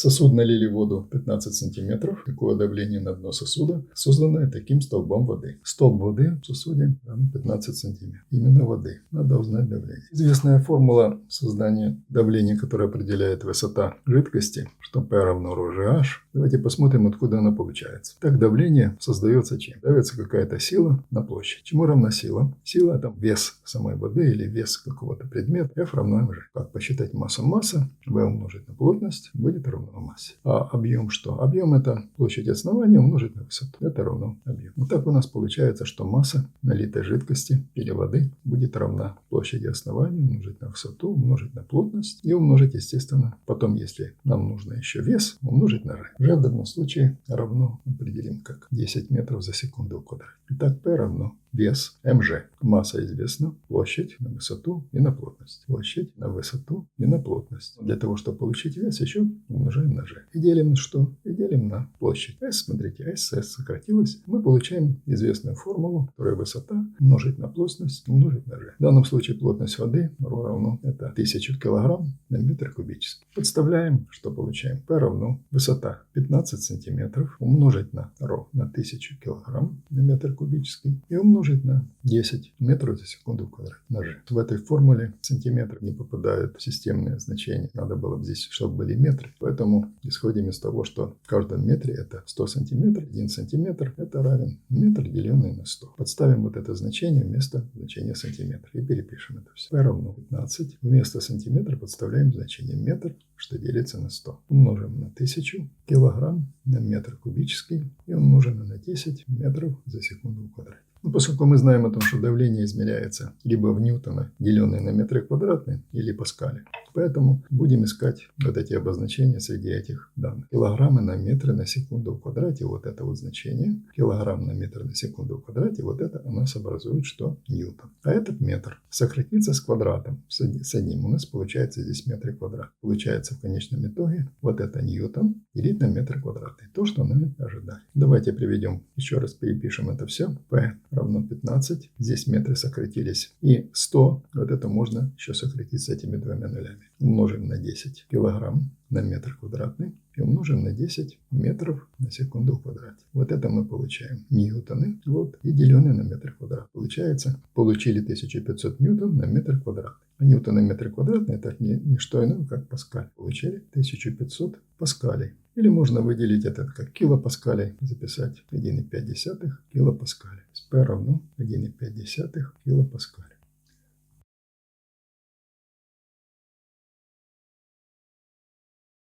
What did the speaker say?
сосуд налили воду 15 сантиметров. Такое давление на дно сосуда, созданное таким столбом воды. Столб воды в сосуде 15 сантиметров. Именно воды. Надо узнать давление. Известная формула создания давления, которая определяет высота жидкости, что P равно ρ H. Давайте посмотрим, откуда она получается. Так, давление создается чем? Дается какая-то сила на площадь. Чему равна сила? Сила – это вес самой воды или вес какого-то предмета. F равно mg. Как посчитать массу? Масса V умножить на плотность будет равно массе. А объем что? Объем – это площадь основания умножить на высоту. Это равно объем. Вот так у нас получается, что масса налитой жидкости или воды будет равна площади основания умножить на высоту, умножить на плотность и умножить, естественно, потом, если нам нужно еще вес, умножить на G. G в данном случае равно, определим как 10 метров за секунду в квадрате. Итак, P равно вес mg. Масса известна, площадь на высоту и на плотность. Площадь на высоту и на плотность. Для того, чтобы получить вес, еще умножаем на g. И делим на что? И делим на площадь. S, смотрите, S сократилось. Мы получаем известную формулу, которая высота умножить на плотность умножить на g. В данном случае плотность воды ρ равно это 1000 кг на метр кубический. Подставляем, что получаем. P равно высота 15 сантиметров умножить на ρ на 1000 кг на метр кубический и умножить на 10 метров за секунду в квадрате на g. В этой формуле сантиметры не попадают в системные значения. Надо было бы здесь, чтобы были метры. Поэтому исходим из того, что в каждом метре это 100 сантиметров. 1 сантиметр это равен метр, деленный на 100. Подставим вот это значение вместо значения сантиметра и перепишем это все. P равно 15. Вместо сантиметра подставляем значение метр, что делится на 100. Умножим на 1000 килограмм на метр кубический и умножим на 10 метров за секунду в квадрате. Ну, поскольку мы знаем о том, что давление измеряется либо в ньютонах, деленное на метры квадратные, или паскале, поэтому будем искать вот эти обозначения среди этих данных. Килограммы на метры на секунду в квадрате, вот это вот значение. Килограмм на метр на секунду в квадрате, вот это у нас образует что? Ньютон. А этот метр сократится с квадратом, с одним. У нас получается здесь метры квадрат. Получается в конечном итоге вот это ньютон делить на метр квадратный. То, что мы ожидали. Давайте приведем, еще раз перепишем это все. P равно 15. Здесь метры сократились. И 100, вот это можно еще сократить с этими двумя нулями. Умножим на 10 килограмм на метр квадратный и умножим на 10 метров на секунду в квадрате. Вот это мы получаем ньютоны, вот, и деленное на метр квадратный. Получается, получили 1500 ньютон на метр квадратный. А ньютон на метр квадратный это не что иное, как паскаль. Получили 1500 паскалей. Или можно выделить это как килопаскалей, записать 1,5 килопаскаля. P равно 1,5 килопаскаля.